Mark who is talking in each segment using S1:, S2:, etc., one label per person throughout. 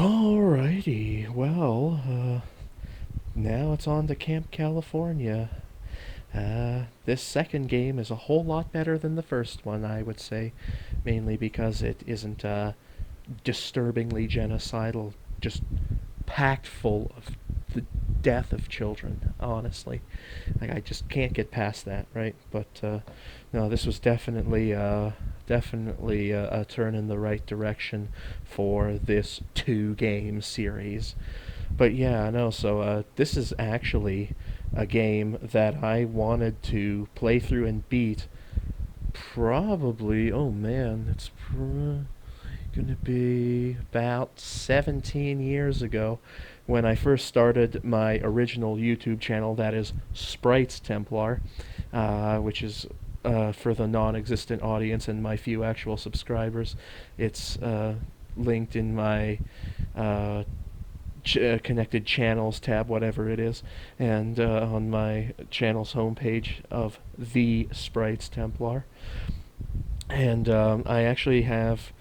S1: Alrighty, well, now it's on to Camp California. This second game is a whole lot better than the first one, I would say, mainly because it isn't disturbingly genocidal, just packed full of the death of children, honestly. Like, I just can't get past that, right? But, no, this was definitely a turn in the right direction for this two-game series. But yeah, no, so this is actually a game that I wanted to play through and beat probably, oh man, it's gonna be about 17 years ago when I first started my original YouTube channel, that is Sprites Templar, which is for the non-existent audience and my few actual subscribers. It's linked in my connected channels tab, whatever it is, and on my channel's homepage of the Sprites Templar. And I actually have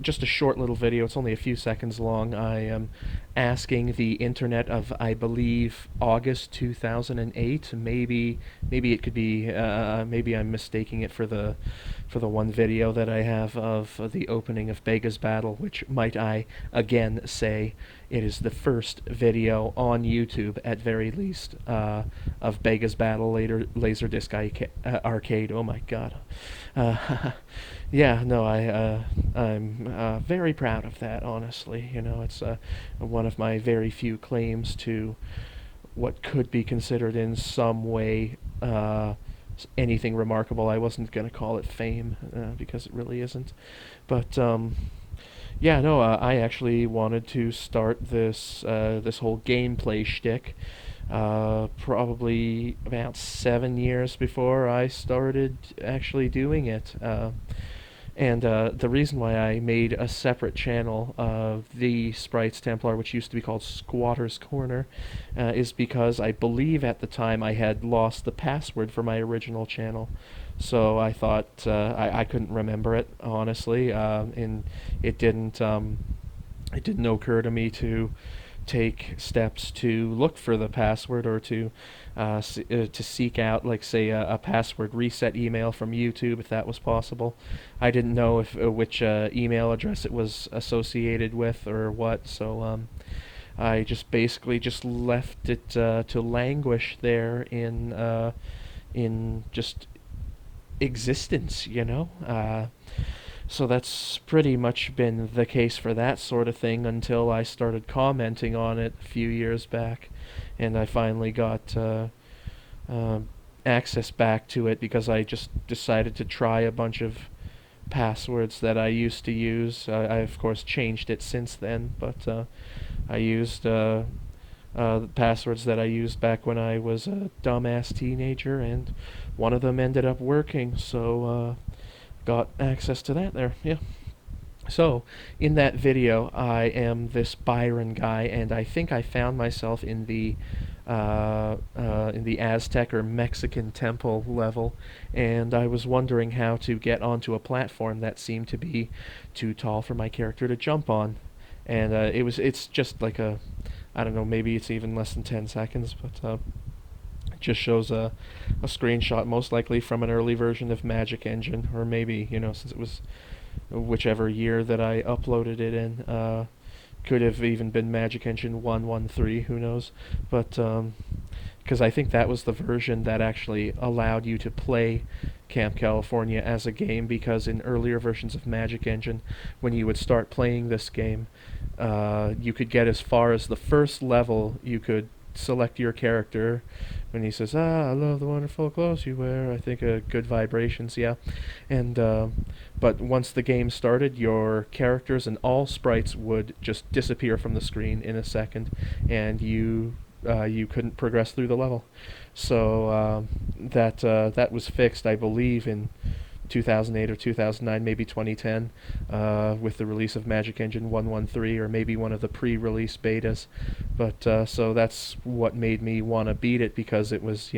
S1: just a short little video. It's only a few seconds long. I am asking the internet of, I believe, August 2008. Maybe it could be. Maybe I'm mistaking it for the one video that I have of the opening of Bega's Battle, which, might I again say, it is the first video on YouTube, at very least, of Bega's Battle later Laserdisc arcade. Oh my god. Yeah, no, I'm very proud of that. Honestly, it's one of my very few claims to what could be considered in some way anything remarkable. I wasn't gonna call it fame because it really isn't, but yeah, no, I actually wanted to start this whole gameplay shtick probably about 7 years before I started actually doing it. And the reason why I made a separate channel of the Sprites Templar, which used to be called Skwatters Corner, is because I believe at the time I had lost the password for my original channel. So I thought I couldn't remember it, honestly, and it didn't occur to me to take steps to look for the password, or to seek out, like, say, a password reset email from YouTube, if that was possible. I didn't know if which email address it was associated with or what, so I just basically just left it to languish there in just existence, so that's pretty much been the case for that sort of thing until I started commenting on it a few years back, and I finally got access back to it because I just decided to try a bunch of passwords that I used to use. I of course changed it since then, but I used the passwords that I used back when I was a dumbass teenager, and one of them ended up working, so got access to that there, yeah. So, in that video, I am this Byron guy, and I think I found myself in the Aztec or Mexican temple level, and I was wondering how to get onto a platform that seemed to be too tall for my character to jump on, and it's just like I don't know, maybe it's even less than 10 seconds, but it just shows a screenshot, most likely from an early version of Magic Engine, or maybe, since it was whichever year that I uploaded it in, could have even been Magic Engine 1.1.3, who knows, but because I think that was the version that actually allowed you to play Camp California as a game, because in earlier versions of Magic Engine, when you would start playing this game, you could get as far as the first level. You could select your character when he says, I love the wonderful clothes you wear, I think good vibrations, yeah. And but once the game started, your characters and all sprites would just disappear from the screen in a second, and you couldn't progress through the level. So that was fixed, I believe, in 2008 or 2009, maybe 2010, with the release of Magic Engine 1.1.3, or maybe one of the pre-release betas. But so that's what made me want to beat it, because it was,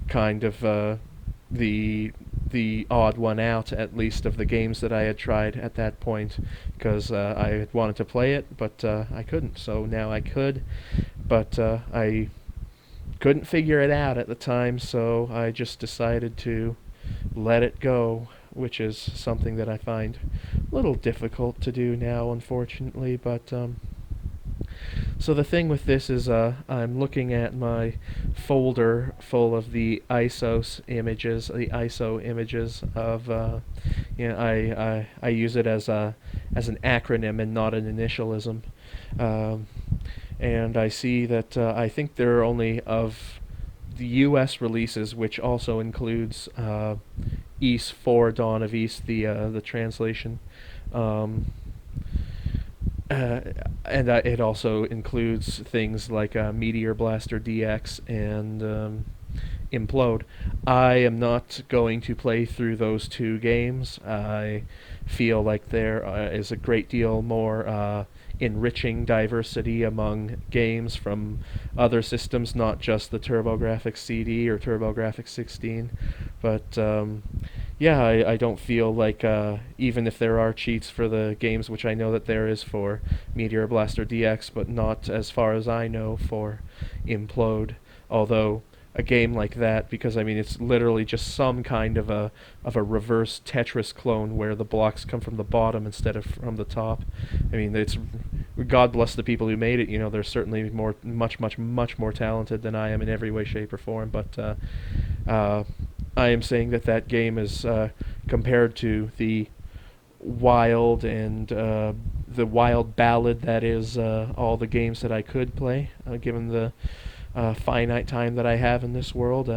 S1: kind of the the odd one out, at least, of the games that I had tried at that point, because I had wanted to play it, but I couldn't. So now I could, but I couldn't figure it out at the time, so I just decided to let it go, which is something that I find a little difficult to do now, unfortunately. But so the thing with this is, I'm looking at my folder full of the ISO images of, I use it as an acronym and not an initialism, um, and I see that I think there are only of the U.S. releases, which also includes East 4 Dawn of East, the translation. Um, uh, and it also includes things like Meteor Blaster DX and Implode. I am not going to play through those two games. I feel like there is a great deal more enriching diversity among games from other systems, not just the TurboGrafx CD or TurboGrafx 16. But yeah, I don't feel like, even if there are cheats for the games, which I know that there is for Meteor Blaster DX, but not, as far as I know, for Implode. Although a game like that, because I mean it's literally just some kind of a reverse Tetris clone where the blocks come from the bottom instead of from the top. I mean, it's, God bless the people who made it. You know, they're certainly much more talented than I am in every way, shape, or form. But uh, I am saying that that game is, compared to the wild ballad that is all the games that I could play, given the finite time that I have in this world.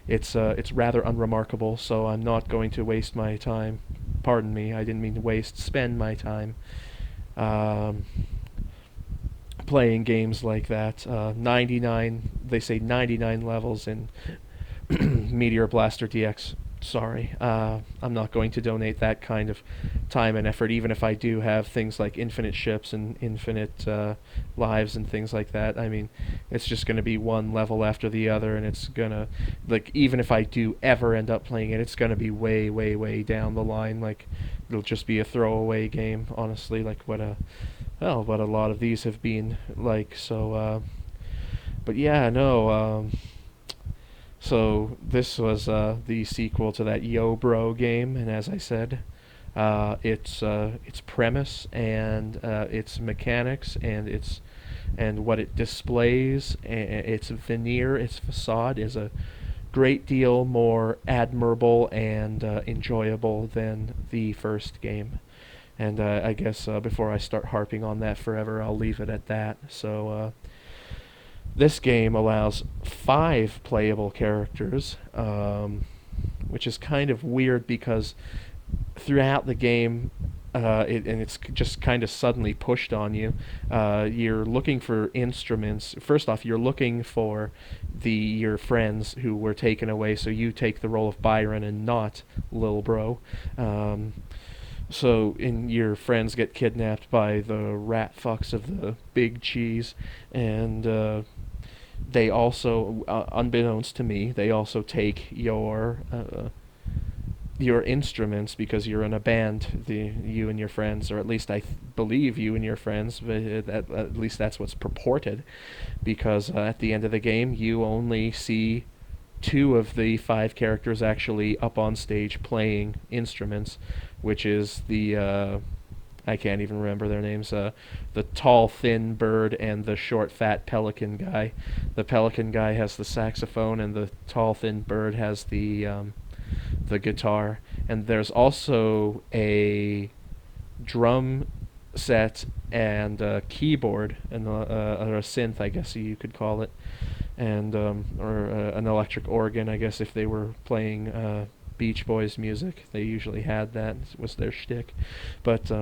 S1: It's rather unremarkable. So I'm not going to waste my time. Pardon me, I didn't mean to waste. Spend my time um, playing games like that. 99. They say 99 levels in Meteor Blaster DX. Sorry, I'm not going to donate that kind of time and effort, even if I do have things like infinite ships and infinite lives and things like that. I mean, it's just going to be one level after the other, and it's going to, like, even if I do ever end up playing it, it's going to be way down the line. Like, it'll just be a throwaway game, honestly, like what a lot of these have been like. So, but yeah, no, so this was the sequel to that Yo Bro game, and as I said, its premise and its mechanics and what it displays, its veneer, its facade, is a great deal more admirable and enjoyable than the first game. And I guess before I start harping on that forever, I'll leave it at that. So this game allows 5 playable characters, which is kind of weird because throughout the game, it's just kind of suddenly pushed on you. You're looking for instruments. First off, you're looking for your friends who were taken away, so you take the role of Byron and not Lil Bro. So your friends get kidnapped by the rat fucks of the Big Cheese, and they also, unbeknownst to me, they also take your instruments because you're in a band. You and your friends, or at least I believe you and your friends, but at least that's what's purported. Because at the end of the game, you only see 2 of the 5 characters actually up on stage playing instruments, which is the I can't even remember their names. The tall, thin bird and the short, fat pelican guy. The pelican guy has the saxophone, and the tall, thin bird has the guitar. And there's also a drum set and a keyboard and or a synth, I guess you could call it, and or an electric organ, I guess, if they were playing Beach Boys music. They usually had that. It was their shtick. But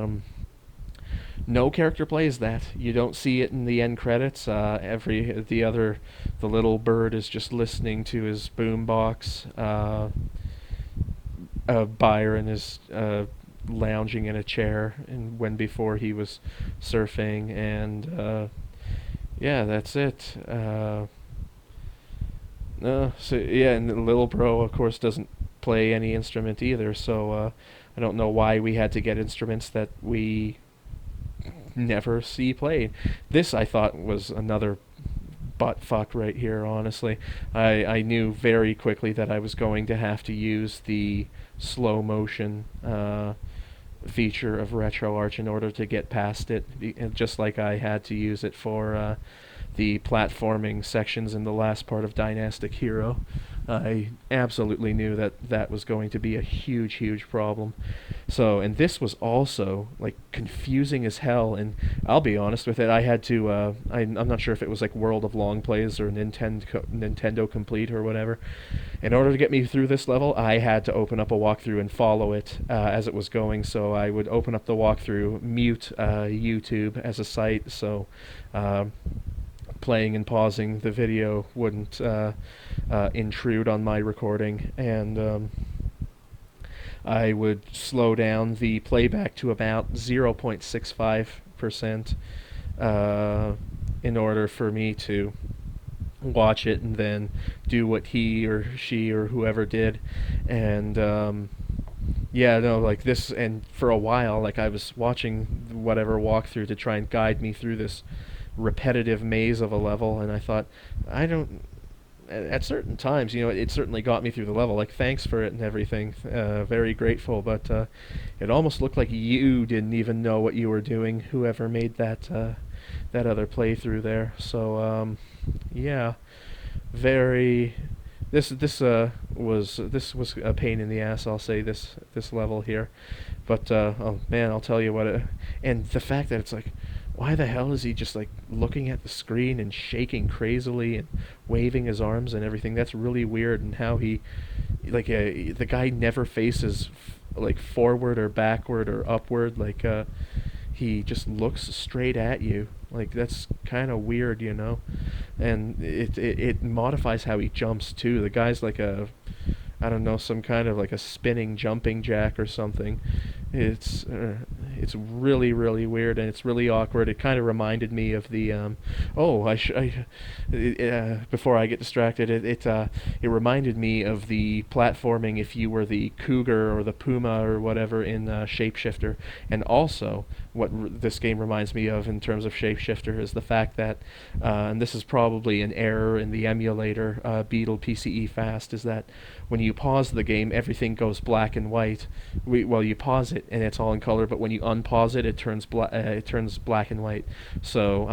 S1: no character plays that. You don't see it in the end credits. The little bird is just listening to his boombox. Byron is lounging in a chair, and when before he was surfing, and yeah, that's it. So yeah, and Lil Bro, of course, doesn't play any instrument either, so I don't know why we had to get instruments that we never see played. This, I thought, was another butt fuck right here, honestly. I knew very quickly that I was going to have to use the slow motion feature of RetroArch in order to get past it, just like I had to use it for the platforming sections in the last part of Dynastic Hero. I absolutely knew that that was going to be a huge, huge problem. So, and this was also like confusing as hell. And I'll be honest with it, I had to. I'm not sure if it was like World of Long Plays or Nintendo Complete or whatever. In order to get me through this level, I had to open up a walkthrough and follow it as it was going. So I would open up the walkthrough, mute YouTube as a site, so playing and pausing the video wouldn't intrude on my recording, and I would slow down the playback to about 0.65% in order for me to watch it and then do what he or she or whoever did. And yeah, no, like this, and for a while, like I was watching whatever walkthrough to try and guide me through this repetitive maze of a level, and I thought, I don't, at certain times, you know, it certainly got me through the level, like thanks for it and everything, very grateful, but it almost looked like you didn't even know what you were doing, whoever made that that other playthrough there. So yeah, very, this was a pain in the ass, I'll say, this level here, but oh man, I'll tell you what, and the fact that it's like, why the hell is he just like looking at the screen and shaking crazily and waving his arms and everything? That's really weird. And how he, like, the guy never faces like forward or backward or upward. Like, he just looks straight at you. Like, that's kind of weird, you know. And it modifies how he jumps too. The guy's like a, I don't know, some kind of like a spinning jumping jack or something. It's really, really weird, and it's really awkward. It kind of reminded me of the before I get distracted, it reminded me of the platforming if you were the cougar or the puma or whatever in Shapeshifter. And also what this game reminds me of in terms of Shapeshifter is the fact that and this is probably an error in the emulator, Beetle PCE Fast, is that when you pause the game, everything goes black and white. Well, you pause it and it's all in color, but when you unpause it, it turns black and white. So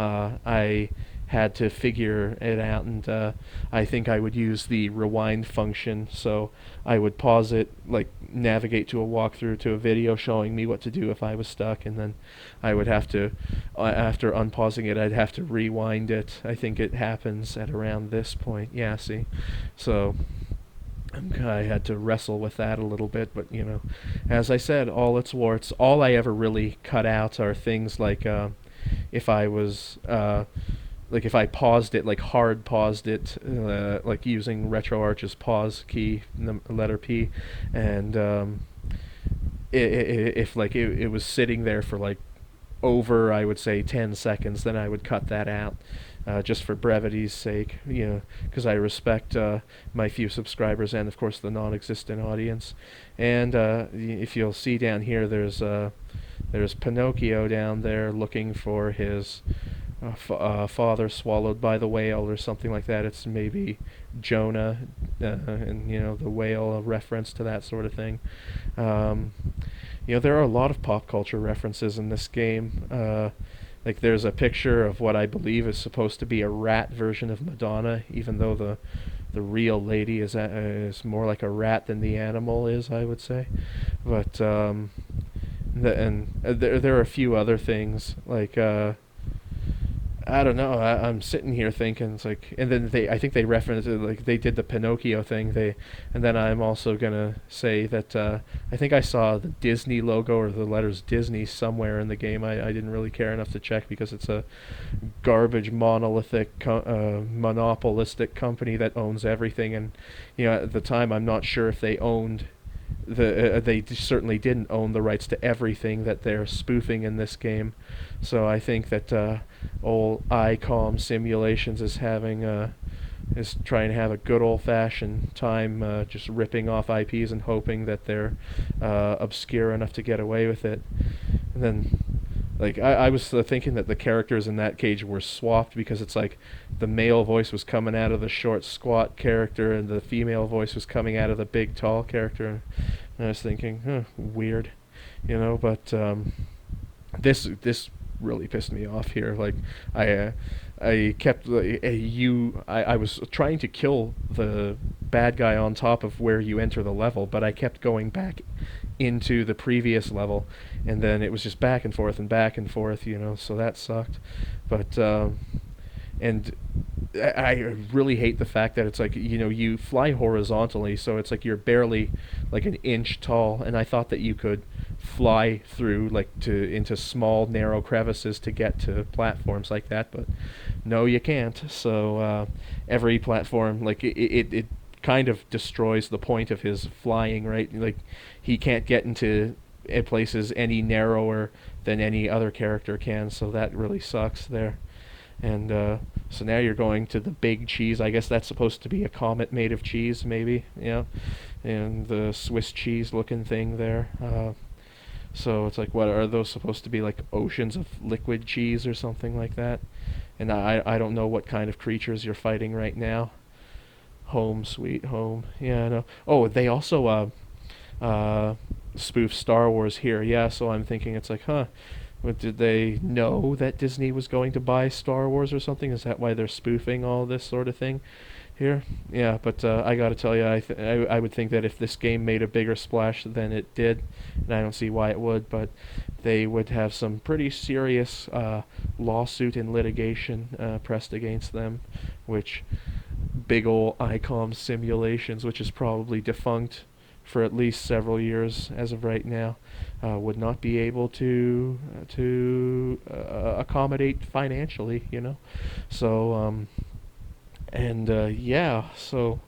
S1: I had to figure it out, and I think I would use the rewind function. So I would pause it, like navigate to a walkthrough to a video showing me what to do if I was stuck, and then I would have to, after unpausing it, I'd have to rewind it. I think it happens at around this point. Yeah, see? So I had to wrestle with that a little bit, but you know, as I said, all its warts. All I ever really cut out are things like if I was like if I paused it, like hard paused it, like using RetroArch's pause key, the letter P, and if like it was sitting there for like over, I would say 10 seconds, then I would cut that out. Just for brevity's sake, you know, because I respect my few subscribers and, of course, the non-existent audience. And if you'll see down here, there's Pinocchio down there looking for his father swallowed by the whale or something like that. It's maybe Jonah, and you know, the whale, a reference to that sort of thing. You know, there are a lot of pop culture references in this game. Like there's a picture of what I believe is supposed to be a rat version of Madonna, even though the real lady is more like a rat than the animal is, I would say. But there are a few other things, like I don't know. I'm sitting here thinking, it's like, and then I think they referenced it, like they did the Pinocchio thing. And then I'm also gonna say that I think I saw the Disney logo or the letters Disney somewhere in the game. I didn't really care enough to check because it's a garbage monolithic monopolistic company that owns everything. And you know, at the time, I'm not sure if they owned they certainly didn't own the rights to everything that they're spoofing in this game. So I think that old ICOM Simulations is having is trying to have a good old-fashioned time just ripping off IPs and hoping that they're obscure enough to get away with it. And then, like, I was thinking that the characters in that cage were swapped because it's like the male voice was coming out of the short, squat character and the female voice was coming out of the big, tall character. And I was thinking, weird, but this really pissed me off here. Like, I kept I was trying to kill the bad guy on top of where you enter the level, but I kept going back into the previous level, and then it was just back and forth and back and forth, so that sucked. But and I really hate the fact that it's like, you fly horizontally, so it's like you're barely like an inch tall, and I thought that you could fly through into small narrow crevices to get to platforms like that, but no, you can't. So every platform, like, it kind of destroys the point of his flying, right? Like, he can't get into places any narrower than any other character can, so that really sucks there. And so now you're going to the big cheese. I guess that's supposed to be a comet made of cheese, maybe, and the Swiss cheese looking thing there. So it's like, what are those supposed to be, like oceans of liquid cheese or something like that? And I don't know what kind of creatures you're fighting right now. Home sweet home. Yeah, I know. Oh, they also spoof Star Wars here. Yeah, so I'm thinking it's like, but did they know that Disney was going to buy Star Wars or something? Is that why they're spoofing all this sort of thing here? Yeah, but I gotta tell you, I would think that if this game made a bigger splash than it did, and I don't see why it would, but they would have some pretty serious lawsuit and litigation pressed against them, which big ol' ICOM Simulations, which is probably defunct for at least several years as of right now, would not be able to accommodate financially, So yeah, so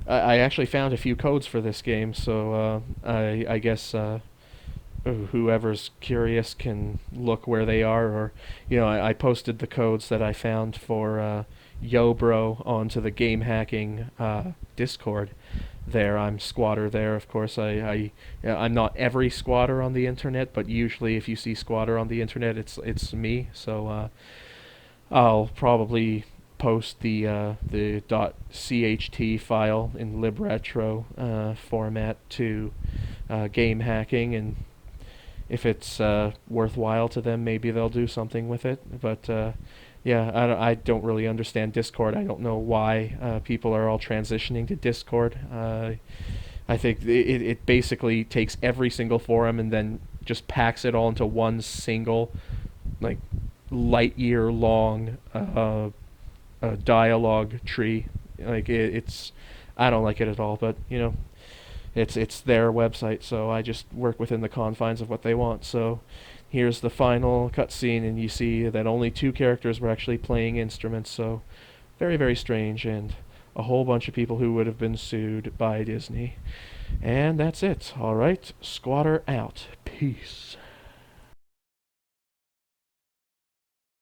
S1: I actually found a few codes for this game, so I guess whoever's curious can look where they are, or I posted the codes that I found for Yo Bro onto the game hacking Discord. There, I'm Skwatter there. Of course, I'm not every Skwatter on the internet, but usually if you see Skwatter on the internet, it's me. So I'll probably post the .cht file in libretro format to game hacking, and if it's worthwhile to them, maybe they'll do something with it. But yeah, I don't really understand Discord. I don't know why people are all transitioning to Discord. I think it basically takes every single forum and then just packs it all into one single, like, light year long dialogue tree. Like, it's I don't like it at all. But it's their website, so I just work within the confines of what they want. So here's the final cutscene, and you see that only 2 characters were actually playing instruments, so very, very strange, and a whole bunch of people who would have been sued by Disney. And that's it. Alright, Skwatter out. Peace.